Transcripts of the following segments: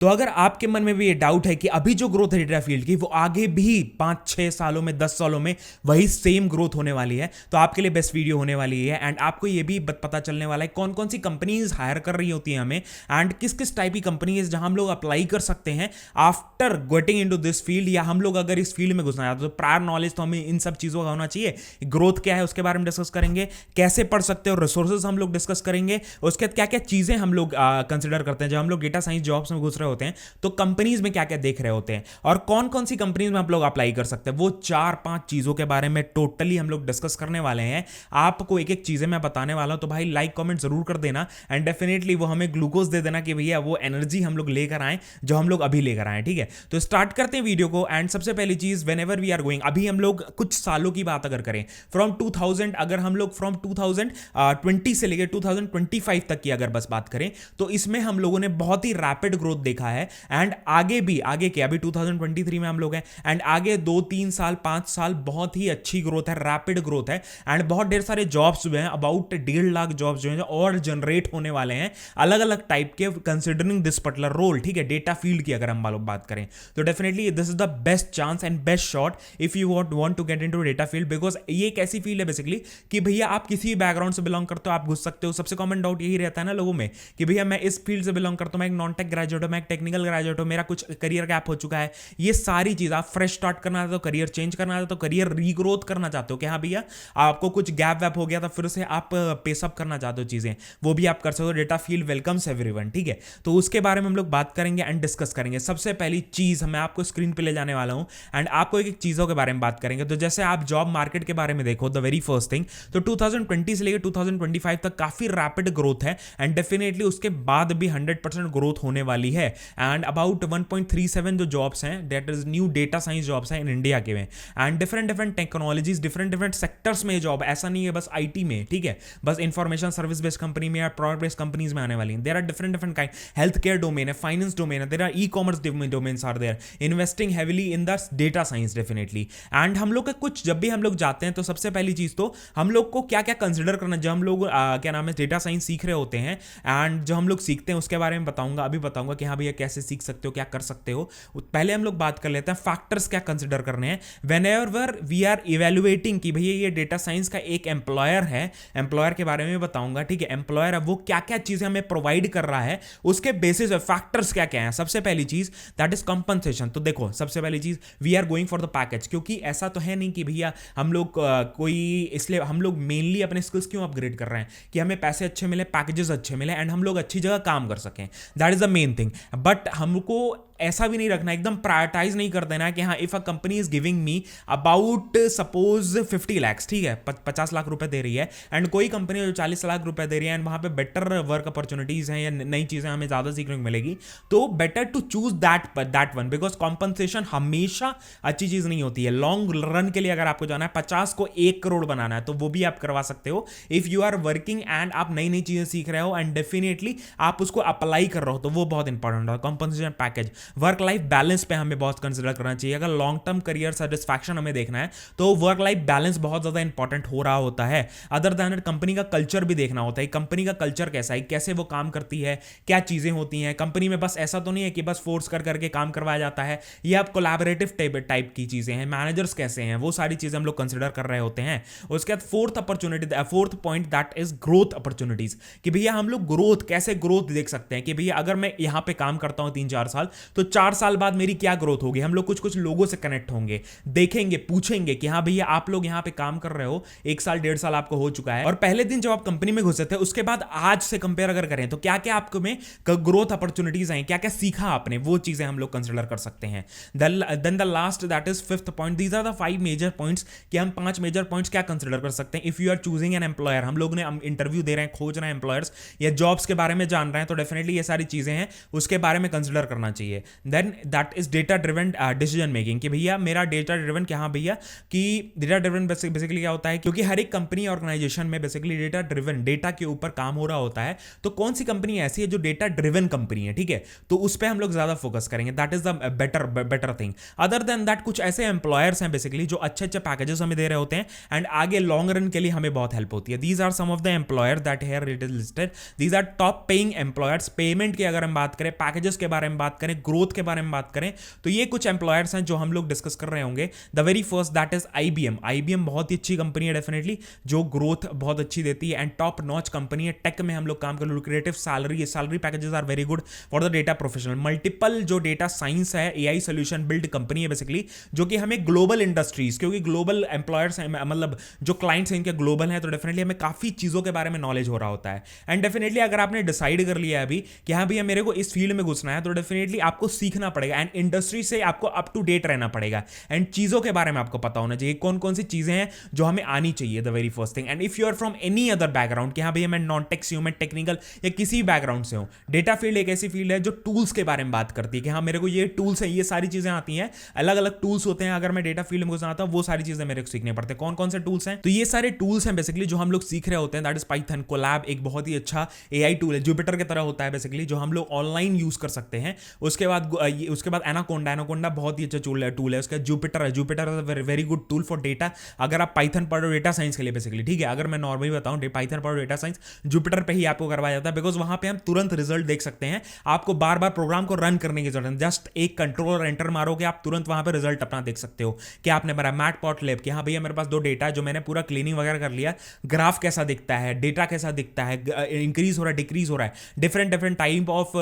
तो अगर आपके मन में भी ये डाउट है कि अभी जो ग्रोथ है डेटा फील्ड की वो आगे भी 5-6 सालों में 10 सालों में वही सेम ग्रोथ होने वाली है, तो आपके लिए बेस्ट वीडियो होने वाली है। एंड आपको ये भी पता चलने वाला है कौन कौन सी कंपनीज हायर कर रही होती हैं हमें, एंड किस किस टाइप की कंपनीज जहां हम लोग अप्लाई कर सकते हैं after getting into this field, या हम लोग अगर इस फील्ड में घुसना चाहते हैं तो प्रायर नॉलेज तो हमें इन सब चीज़ों का होना चाहिए। ग्रोथ क्या है उसके बारे में डिस्कस करेंगे, कैसे पढ़ सकते हो रिसोर्सेज हम लोग डिस्कस करेंगे, उसके बाद क्या क्या चीज़ें हम लोग कंसिडर करते हैं जब हम लोग डेटा साइंस जॉब्स में घुस रहे होते हैं तो कंपनीज में क्या क्या देख रहे होते हैं, और कौन कौन सी कंपनीज में आप लोग अप्लाई कर सकते हैं। वो 4-5 चीज़ों के बारे में टोटली हम लोग डिस्कस करने वाले हैं। आपको एक एक चीज़ें मैं बताने वाला हूं, तो भाई लाइक कमेंट जरूर कर देना, एंड डेफिनेटली वो हमें ग्लूकोज दे देना कि भैया वो एनर्जी हम लोग लेकर आए जो हम लोग अभी लेकर आए। ठीक है, तो स्टार्ट करते हैं वीडियो को। एंड सबसे पहली चीज, whenever we are going, अभी हम लोग कुछ सालों की बात अगर करें फ्रॉम 2000, अगर हम लोग फ्रॉम 2020 से लेकर 2025 तक की अगर बस बात करें, तो इसमें हम लोगों ने बहुत ही रैपिड ग्रोथ देखा है। एंड आगे भी, आगे क्या, अभी 2023 में हम लोग हैं, एंड आगे 2-3 साल 5 साल बहुत ही अच्छी ग्रोथ है, रैपिड ग्रोथ है। एंड बहुत ढेर सारे जॉब्स जो हैं, अबाउट 1.5 लाख जॉब्स जो हैं और जनरेट होने वाले हैं अलग अलग टाइप के, कंसिडरिंग दिस पर्टिकुलर रोल। ठीक है, डेटा फील्ड की अगर हम लोग बात करें तो definitely this is the best chance and best shot if you want to get into data field, because ये एक ऐसी फील्ड है बेसिकली कि भैया आप किसी भी बैकग्राउंड से बिलोंग करते हो आप घुस सकते हो। सबसे कॉमन डाउट यही रहता है ना लोगों में कि भैया मैं इस फील्ड से बिलोंग करता हूं, मैं एक नॉन टेक ग्रेजुएट हूं, मैं एक टेक्निकल ग्रेजुएट हूं, मेरा कुछ करियर गैप हो चुका है। ये सारी चीज, आप फ्रेश स्टार्ट करना चाहते हो, करियर चेंज करना चाहते हो, करियर रीग्रोथ करना चाहते हो कि हाँ भैया आपको कुछ गैप वैप हो गया था फिर से आप पेसअप करना चाहते हो चीजें, वो भी आप कर सकते हो। Data field welcomes everyone. ठीक है, तो उसके बारे में हम लोग बात करेंगे एंड डिस्कस करेंगे। सबसे पहली चीज मैं आपको स्क्रीन पे ले जाने वाला हूं एंड आपको एक एक चीजों के बारे में बात करेंगे। तो जैसे आप जॉब मार्केट के बारे में देखो, द वेरी फर्स्ट थिंग, तो 2020 से लेकर 2025 तक काफी रैपिड ग्रोथ है, एंड डेफिनेटली उसके बाद भी 100% ग्रोथ होने वाली है। एंड अबाउट 1.37 जो जॉब्स हैं, that is new data science jobs हैं इन इंडिया के में, and different technologies, different sectors में जॉब, ऐसा नहीं है बस आईटी में। ठीक है, बस इंफॉर्मेशन सर्विस बेस्ड कंपनी में या प्रोडक्ट बेस्ड कंपनीज में आने वाली हैं। There are different kind, health care domain है, फाइनेंस डोमेन है, there are e commerce domains are there, investing heavily in the data science definitely. And हम लोग का कुछ, जब भी हम लोग जाते हैं तो सबसे पहली चीज तो हम लोग को क्या क्या कंसिडर करना, जब हम लोग क्या नाम है डेटा साइंस सीख रहे होते हैं, एंड जो हम लोग सीखते हैं उसके बारे में बताऊंगा, अभी बताऊंगा कि हाँ भैया कैसे सीख सकते हो, क्या कर सकते हो। पहले हम लोग बात कर लेते हैं फैक्टर्स क्या कंसिडर करने हैं whenever we are evaluating कि भैया ये डेटा साइंस का एक एम्प्लॉयर है, एम्प्लॉयर के बारे में बताऊंगा। ठीक है, एम्प्लॉयर है वो क्या क्या चीजें हमें प्रोवाइड कर रहा है, उसके बेसिस पे फैक्टर्स क्या क्या है। सबसे पहली चीज दैट इज कंपनसेशन। तो देखो सबसे पहली चीज, we are going for the package, क्योंकि ऐसा तो है नहीं कि भैया हम लोग कोई, इसलिए हम लोग मेनली अपने स्किल्स क्यों अपग्रेड कर रहे हैं कि हमें पैसे अच्छे मिले, पैकेजेस अच्छे मिले, एंड हम लोग अच्छी जगह काम कर सकें। That is the main thing. But हमको ऐसा भी नहीं रखना, एकदम प्रायोरिटाइज नहीं कर देना कि हाँ if a company is giving me about suppose 50 lakhs, ठीक है 50 लाख रुपए दे रही है, एंड कोई कंपनी जो 40 लाख रुपए दे रही है एंड वहां पे बेटर वर्क अपॉर्चुनिटीज हैं या नई चीजें हमें ज्यादा सीखने को मिलेगी, तो better to choose that one, because compensation हमेशा अच्छी चीज नहीं होती है। लॉन्ग रन के लिए अगर आपको जाना है 50 को 1 करोड़ बनाना है तो वो भी आप करवा सकते हो if you are working and आप नई नई चीजें सीख रहे हो एंड डेफिनेटली आप उसको अप्लाई कर रहे हो, तो वो बहुत इंपॉर्टेंट है। Compensation package, work life balance पे हमें बहुत कंसिडर करना चाहिए। अगर लॉन्ग टर्म करियर सेटिस्फैक्शन हमें देखना है तो वर्क लाइफ बैलेंस बहुत ज्यादा इंपॉर्टेंट हो रहा होता है। अदर दैन कंपनी का कल्चर भी देखना होता है, कंपनी का कल्चर कैसा है, कैसे वो काम करती है, क्या चीजें होती हैं कंपनी में। बस ऐसा तो नहीं है कि बस फोर्स कर करके काम करवाया जाता है, ये आप कोलैबोरेटिव टाइप की चीजें हैं, मैनेजर्स कैसे हैं, वो सारी चीजें हम लोग कंसिडर कर रहे होते हैं। उसके बाद fourth point that is growth opportunities, कि भैया हम लोग ग्रोथ, कैसे ग्रोथ देख सकते हैं कि भैया अगर मैं यहां पे काम करता हूं 3-4 साल, तो 4 साल बाद मेरी क्या ग्रोथ होगी। हम लोग कुछ लोगों से कनेक्ट होंगे, देखेंगे, पूछेंगे कि हाँ भैया आप लोग यहां पे काम कर रहे हो, 1 साल 1.5 साल आपको हो चुका है, और पहले दिन जब आप कंपनी में घुसे थे उसके बाद आज से कंपेयर अगर करें तो क्या क्या आपको में ग्रोथ अपॉर्चुनिटीज हैं, क्या क्या सीखा आपने, वो चीजें हम लोग कंसिडर कर सकते हैं। Then the last that is fifth point, these are the 5 major points, कि हम 5 मेजर पॉइंट्स क्या कंसिडर कर सकते हैं if you are choosing an employer. हम लोग ने इंटरव्यू दे रहे हैं, खोज रहे हैं एम्प्लॉयर्स या जॉब्स के बारे में जान रहे हैं, तो डेफिनेटली ये सारी चीजें हैं उसके बारे में कंसिडर करना चाहिए। Then that is data driven decision making, कि भैया मेरा डेटा ड्रिवन क्या, हाँ भैया कि डेटा ड्रिवन बेसिकली क्या होता है, क्योंकि हर एक कंपनी ऑर्गेनाइजेशन में बेसिकली डेटा ड्रिवन, डेटा के ऊपर काम हो रहा होता है, तो कौन सी कंपनी ऐसी है जो डेटा ड्रिवन कंपनी है, ठीक है, तो उस पर हम लोग ज्यादा फोकस करेंगे, that is the better thing. Other than that कुछ ऐसे एम्प्लॉयर्स हैं बेसिकली जो अच्छे अच्छे पैकेजेस हमें दे रहे होते हैं एंड आगे लॉन्ग रन के लिए हमें बहुत हेल्प होती है। These are some of the employer that here it is listed, these are top paying employers. Payment की अगर हम बात करें, पैकेजेस के बारे में बात करें, ग्रोथ के बारे में बात करें, तो ये कुछ एम्प्लॉयर्स हैं जो हम लोग डिस्कस कर रहे होंगे। The very first that is IBM। IBM बहुत ही अच्छी कंपनी है डेफिनेटली, जो ग्रोथ बहुत अच्छी देती है एंड टॉप नॉच कंपनी है। टेक में हम लोग काम कर, lucrative salary packages are very good for the data professional. Multiple जो डेटा साइंस है, AI सोल्यूशन बिल्ड कंपनी है बेसिकली, जो कि हमें ग्लोबल इंडस्ट्रीज, क्योंकि ग्लोबल एम्प्लॉयर्स हैं, मतलब जो क्लाइंट्स हैं इनके ग्लोबल हैं, तो डेफिनेटली हमें काफी चीजों के बारे में नॉलेज हो रहा होता है। एंड डेफिनेटली अगर आपने डिसाइड कर लिया है अभी कि हाँ भैया मेरे को इस फील्ड में घुसना है, तो डेफिनेटली आपको सीखना पड़ेगा एंड इंडस्ट्री से आपको अप टू डेट रहना पड़ेगा एंड चीजों के बारे में आपको पता होना चाहिए कौन कौन सी चीजें हैं जो हमें आनी चाहिए, the very first thing. And if you are from any other background, कि हाँ भैया मैं नॉन टेक से हूं, मैं टेक्निकल या किसी बैकग्राउंड से हूं, डेटा फील्ड एक ऐसी फील्ड है जो टूल्स के बारे में बात करती है कि हाँ मेरे को ये टूल्स है, ये सारी चीजें आती हैं, अलग अलग टूल्स होते हैं। अगर मैं डेटा फील्ड में घुसना आता हूं, वो सारी चीजें मेरे को सीखने पड़ते हैं। कौन कौन से टूल्स हैं, तो ये सारे टूल्स हैं बेसिकली जो हम लोग सीख रहे होते हैं। दैट इज पाइथन, कोलैब एक बहुत ही अच्छा AI टूल है, जुपिटर की तरह होता है बेसिकली, जो हम लोग ऑनलाइन यूज कर सकते हैं। उसके बाद एनाकोंडा बहुत ही अच्छा टूल है। उसका जुपिटर है, Jupiter is very good tool for data. अगर आप पाइथन पढ़ रहे हो डेटा साइंस के लिए बेसिकली, ठीक है, अगर मैं नॉर्मली बताऊं पाइथन पढ़ो डेटा साइंस, जुपिटर पे ही आपको करवाया जाता है, बिकॉज वहां पे हम तुरंत रिजल्ट देख सकते हैं। आपको बार बार प्रोग्राम को रन करने की जरूरत है, जस्ट एक कंट्रोल और एंटर मारोगे, आप तुरंत वहां पे रिजल्ट अपना देख सकते हो कि आपने भरा मैटप्लॉटलिब कि हाँ भैया मेरे पास 2 डेटा है, जो मैंने पूरा क्लीनिंग वगैरह कर लिया, ग्राफ कैसा दिखता है, डेटा कैसा दिखता है, इंक्रीज हो रहा है, डिक्रीज हो रहा है, डिफरेंट टाइप ऑफ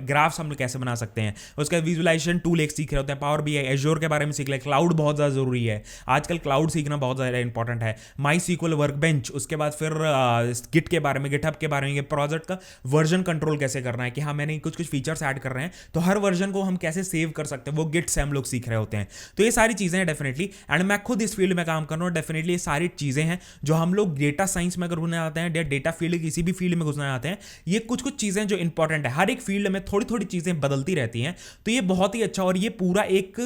ग्राफ्स हम कैसे बना सकते हैं। उसका विजुअलाइजेशन टूल एक सीख रहे होते हैं, पावर BI, एज्योर के बारे में सीख ले, क्लाउड बहुत ज्यादा जरूरी है आजकल, क्लाउड सीखना बहुत ज्यादा इंपॉर्टेंट है, MySQL वर्कबेंच, उसके बाद फिर गिट के बारे में, गिटहब के बारे में, प्रोजेक्ट का वर्जन कंट्रोल कैसे करना है कि हाँ मैंने कुछ फीचर्स ऐड कर रहे हैं, तो हर वर्जन को हम कैसे सेव कर सकते हैं, वो गिट से हम लोग सीख रहे होते हैं। तो ये सारी चीजें हैं डेफिनेटली, एंड मैं खुद इस फील्ड में काम कर रहा हूँ, डेफिनेटली ये सारी चीजें हैं जो हम लोग डेटा साइंस में अगर घुसना आते हैं, डेटा फील्ड किसी भी फील्ड में घुसना आते हैं, ये कुछ चीजें जो इंपॉर्टेंट है, हर एक फील्ड में थोड़ी थोड़ी चीजें बदलती रहती हैं। तो ये बहुत ही अच्छा, और ये पूरा एक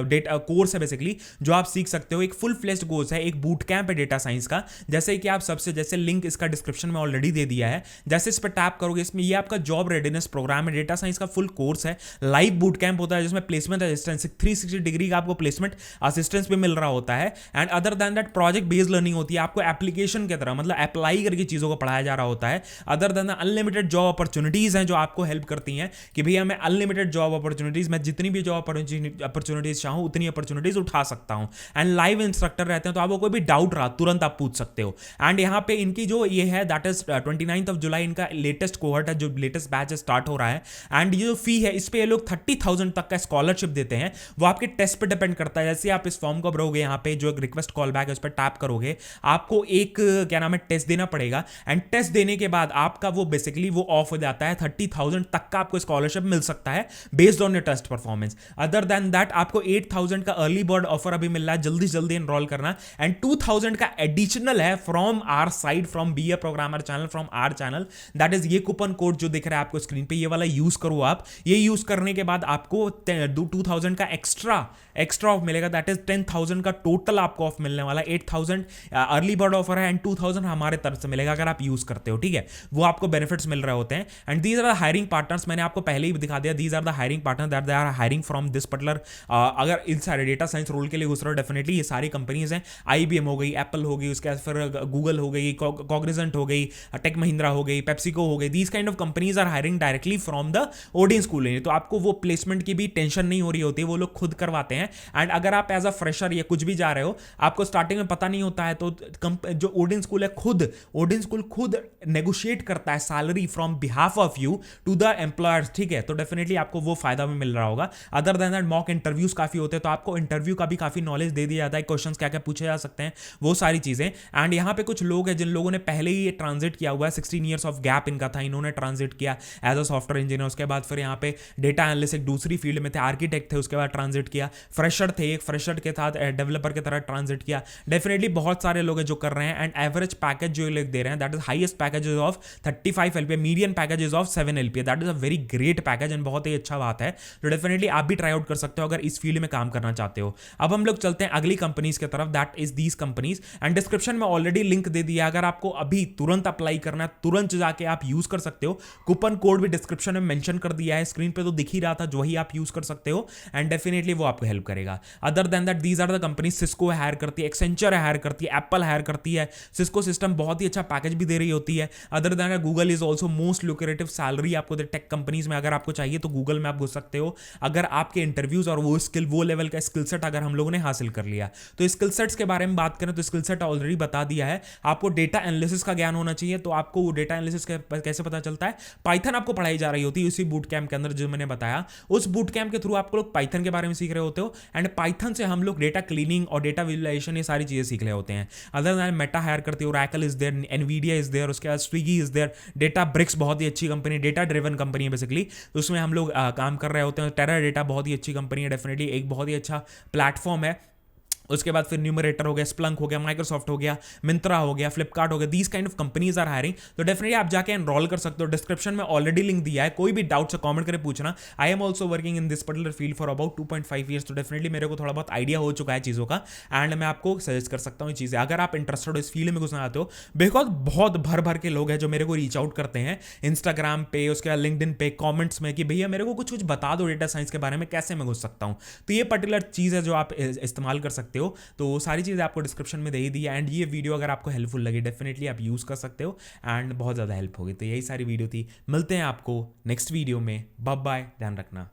डेटा कोर्स है बेसिकली जो आप सीख सकते हो, एक फुल फ्लेज्ड कोर्स है, एक बूट कैंप है डेटा साइंस का। जैसे कि आप सबसे, जैसे लिंक इसका डिस्क्रिप्शन में ऑलरेडी दे दिया है, जैसे इस पर टैप करोगे, इसमें ये आपका जॉब रेडीनेस प्रोग्राम है, डेटा साइंस का फुल कोर्स है, लाइव बूट कैंप होता है जिसमें प्लेसमेंट असिस्टेंस 360 डिग्री का आपको प्लेसमेंट असिस्टेंस भी मिल रहा होता है। And other than that project based learning होती है, आपको एप्लीकेशन की तरह, मतलब अप्लाई करके चीजों को पढ़ाया जा रहा होता है। Other than unlimited job opportunities हैं जो आपको हेल्प करती हैं कि भैया मैं अनलिमिटेड जॉब अपॉर्चुनिटीज, मैं जितनी भी जॉब अपॉर्चुनिटीज चाहूं उतनी अपॉर्चुनिटीज उठा सकता हूं। एंड लाइव इंस्ट्रक्टर रहते हैं, तो आपको कोई भी डाउट रहा तुरंत आप पूछ सकते हो। एंड यहाँ पे इनकी जो ये है दैट इज 29 जुलाई इनका लेटेस्ट कोहर्ट है, जो लेटेस्ट बैच स्टार्ट हो रहा है। एंड ये जो फी है, इस पे ये लोग 30,000 तक का स्कॉलरशिप देते हैं, वो आपके टेस्ट पे डिपेंड करता है। जैसे आप इस फॉर्म को भरोगे, यहाँ पे जो एक रिक्वेस्ट कॉल बैक है उस पर टैप करोगे, आपको एक क्या नाम है टेस्ट देना पड़ेगा, एंड टेस्ट देने के बाद आपका वो बेसिकली वो ऑफ हो जाता है, 30,000 तक का आपको स्कॉलरशिप मिल सकता है based on your test performance. Other than that आपको 8,000 का अर्ली बर्ड ऑफर अभी मिल रहा है, जल्दी जल्दी एनरोल करना, एंड 2,000 का एडिशनल है from our side, from be a programmer channel, from our channel. That is ये कूपन कोड जो दिख रहा है आपको स्क्रीन पे, ये वाला यूज करो आप। ये यूज करने के बाद आपको 2,000 का एक्स्ट्रा ऑफ मिलेगा, दैट इज 10,000 का टोटल आपको ऑफ मिलने वाला। 8,000 अर्ली बर्ड ऑफर है एंड 2,000 हमारे तरफ से मिलेगा अगर आप यूज करते हो, ठीक है, वो आपको बेनिफिट्स मिल रहे होते हैं। And these are the hiring partners, मैंने आपको पहले ही दिखा दिया, these are the hiring partner that they are hiring from this particular, अगर इन सारे डेटा साइंस रोल के लिए घुस रहे हो, डेफिनेटली ये सारी कंपनीज हैं, IBM हो गई, एप्पल हो गई, उसके बाद फिर गूगल हो गई, कॉग्निजेंट हो गई, टेक महिंद्रा हो गई, पेप्सिको हो गई, these kind of companies are hiring directly from the Odin school. तो आपको वो प्लेसमेंट की भी टेंशन नहीं हो रही होती, वो लोग खुद करवाते हैं। एंड अगर आप एज अ फ्रेशर या कुछ भी जा रहे हो, आपको स्टार्टिंग में पता नहीं होता है, तो जो ओडिन स्कूल है ओडिन स्कूल खुद नेगोशिएट करता है salary from behalf of you to the employers, ठीक है, तो डेफिनेटली आपको वो फायदा भी मिल रहा होगा। Other than that mock interviews काफी होते हैं, तो आपको इंटरव्यू का भी काफी नॉलेज दे दिया जाता है, क्वेश्चंस क्या क्या पूछे जा सकते हैं, वो सारी चीजें। एंड यहाँ पे कुछ लोग हैं जिन लोगों ने पहले ही ट्रांजिट किया हुआ है, 16 ईयर्स ऑफ गैप इनका था, इन्होंने ट्रांजिट किया एज अ सॉफ्टवेयर इंजीनियर, उसके बाद फिर यहाँ पे डेटा एनालिस्ट एक दूसरी फील्ड में थे, आर्किटेक्ट थे, उसके बाद ट्रांजिट किया, फ्रेशर थे, एक फ्रेशर के साथ डेवलपर की तरह ट्रांजिट किया। डेफिनेटली बहुत सारे लोग हैं जो कर रहे हैं। एंड एवरेज पैकेज जो लोग दे रहे हैं, that is highest package of 35 LPA, median package of 7 LPA, that is a very great package and बहुत बहुत ही अच्छा बात है, तो डेफिनेटली आप भी ट्राई आउट कर सकते हो अगर इस फील्ड में काम करना चाहते हो। अब हम लोग चलते हैं अगली कंपनीज की तरफ, that is these companies, and description में ऑलरेडी लिंक दे दिया, अगर आपको अभी तुरंत अप्लाई करना है तुरंत जाके आप यूज कर सकते हो। कूपन कोड भी डिस्क्रिप्शन में मेंशन कर दिया है, स्क्रीन पे तो दिख ही रहा था, जो ही आप यूज कर सकते हो एंड डेफिनेटली वो आपको हेल्प करेगा। Other than that these are the company, Cisco hire करती है, एक्सेंचर हायर करती है, एप्पल हायर करती है। सिस्को सिस्टम बहुत ही अच्छा पैकेज भी दे रही होती है। Other than Google is also most lucrative salary आपको टेक कंपनीज में अगर आपको चाहिए तो गूगल में आप घुस सकते हो, अगर आपके इंटरव्यूज और वो लेवल का स्किल सेट अगर हम लोगों ने हासिल कर लिया। तो स्किल सेट्स के बारे में बात करें तो स्किल सेट ऑलरेडी बता दिया है, आपको डेटा एनालिसिस का ज्ञान होना चाहिए। तो आपको वो डेटा एनालिसिस कैसे पता चलता है, पाइथन आपको पढ़ाई जा रही होती है उसी बूट कैंप के अंदर जो मैंने बताया, उस बूट कैंप के थ्रू आपको लोग पाइथन के बारे में सीख रहे होते हो एंड पाइथन से हम लोग डेटा क्लीनिंग और डेटा विजुअलाइजेशन ये सारी चीजें सीख रहे होते हैं। अदर देन मेटा हायर करती है, Oracle is there, Nvidia is there, उसके बाद Swiggy is there, Databricks बहुत ही अच्छी कंपनी, डेटा ड्रिवन कंपनी है बेसिकली, तो उसमें हम लोग काम कर रहे होते हैं। टेरा डेटा बहुत ही अच्छी कंपनी है, डेफिनेटली एक बहुत ही अच्छा प्लेटफॉर्म है। उसके बाद फिर न्यूमरेटर हो गया, स्प्लंक हो गया, माइक्रोसॉफ्ट हो गया, मिंत्रा हो गया, फ्लिपकार्ट हो गया, these kind of companies are hiring, तो डेफिनेटली आप जाके एनरोल कर सकते हो। डिस्क्रिप्शन में ऑलरेडी लिंक दिया है, कोई भी डाउट से कमेंट करके पूछना। I am also working in this particular field for about 2.5 years, तो डेफिनेटली मेरे को थोड़ा बहुत आइडिया हो चुका है चीज़ों का एंड मैं आपको सजेस्ट कर सकता हूँ ये चीज़ें, अगर आप इंटरेस्टेड हो इस फील्ड में घुसना चाहते हो। बिकॉज बहुत भर भर के लोग हैं जो मेरे को रीच आउट करते हैं इंस्टाग्राम पे, उसके बाद लिंक्डइन पे कॉमेंट्स में कि भैया मेरे को कुछ कुछ बता दो डेटा साइंस के बारे में, कैसे मैं घुस सकता हूँ। तो ये पर्टिकुलर चीज़ है जो आप इस्तेमाल कर सकते हो। तो सारी चीज़ें आपको डिस्क्रिप्शन में दे ही दी है एंड ये वीडियो अगर आपको हेल्पफुल लगी डेफिनेटली आप यूज़ कर सकते हो एंड बहुत ज़्यादा हेल्प होगी। तो यही सारी वीडियो थी, मिलते हैं आपको नेक्स्ट वीडियो में, बाय बाय, ध्यान रखना।